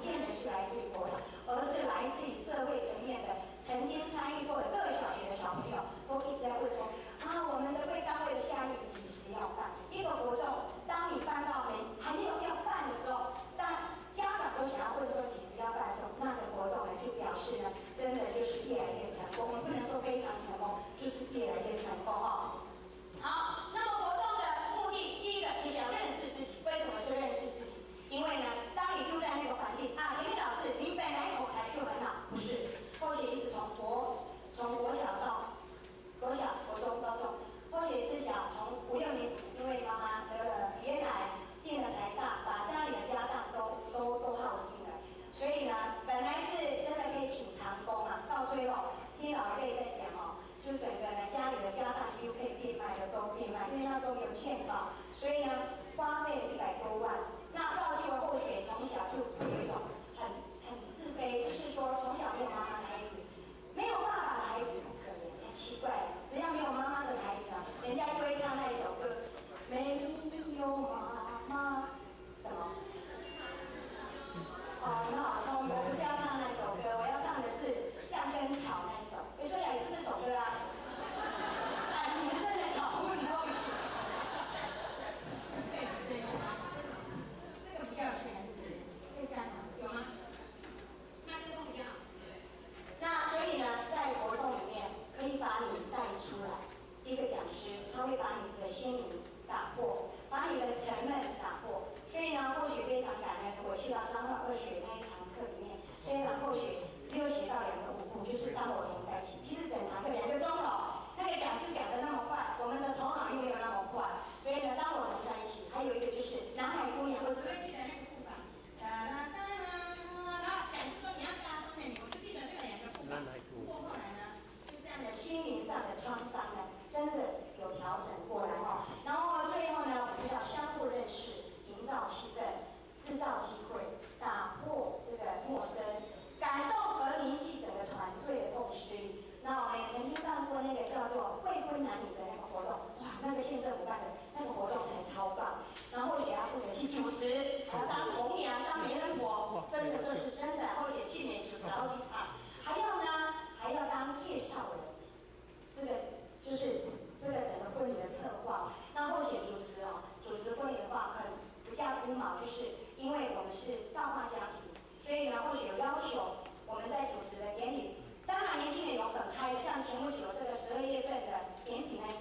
见得是来自于国小，而是来自于社会层面的，曾经参与过的各小学的小朋友，都一直在问说啊，我们的贵单位的夏令营几时要办？一个活动，当你办到还没有要办的时候，当家长都想要问说几时要办的时候，那个活动呢就表示呢，真的就是越来越成功。我们不能说非常成功，就是越来越成功哦。好，那么活动的目的，第一个就是要认识自己。为什么是认识自己？因为呢，当你住在那个环境啊，田老师，你本来口才就很好，不是，或许一直从国小到国小、国中、高中，或许是小从5、6年级，因为妈妈得了鼻咽癌，进了台大，把家里的家当都耗尽了。所以呢，本来是真的可以请长工啊，到最后听老一辈在讲哦，就整个呢家里的家当几乎可以变卖的都变卖，因为那时候没有健保，所以呢花费了100多万。那造就了后学从小就有一种很自卑，就是说从小没有妈妈的孩子，没有爸爸的孩子很可怜，很奇怪，只要没有妈妈的孩子啊，人家就会唱那一首歌，没有妈妈什么。哦，很好聪明，我不是要唱那首歌，我要唱的是《象征草》那首。哎，对呀，也是这首歌啊。哎，你们真的讨论后续。这个比较有趣还是这个有吗？那这个比较好。那所以呢，在活动里面可以把你带出来，一个讲师他会把你的心灵打破，把你的沉闷打破。所以呢，后学非常感恩，我去到彰化2学那一堂课里面，虽然后学只有写到2个舞步，就是当我同在一起。其实整堂课2个钟头，那个讲师讲的那么快，我们的头脑又没有那么快，所以呢，当我同在一起，还有一个就是南海姑娘，我只会记得那个步伐，然后讲师说你要大声点，我就记得这2个步伐。不过后来呢，就这样的心灵上的创伤呢，真的有调整过来哦。然后最后呢，我们要相互认识。营造气氛，制造机会，打破这个陌生，感动和凝聚整个团队的共识力。那我们也曾经办过那个叫做未婚男女的那个活动，哇，那个县政府办的那个活动才超棒。然后姐要负责去主持，还要当红娘、当媒人婆，真的这是真的。而且去年主持好几场，还要当介绍人，这个就是这个整个婚礼的策划。那后姐主持婚礼的话，很不价不毛，就是因为我们是道化家庭，所以呢，或许有要求我们在主持的典礼，当然年轻人有很嗨，像前不久这个12月份的年底那一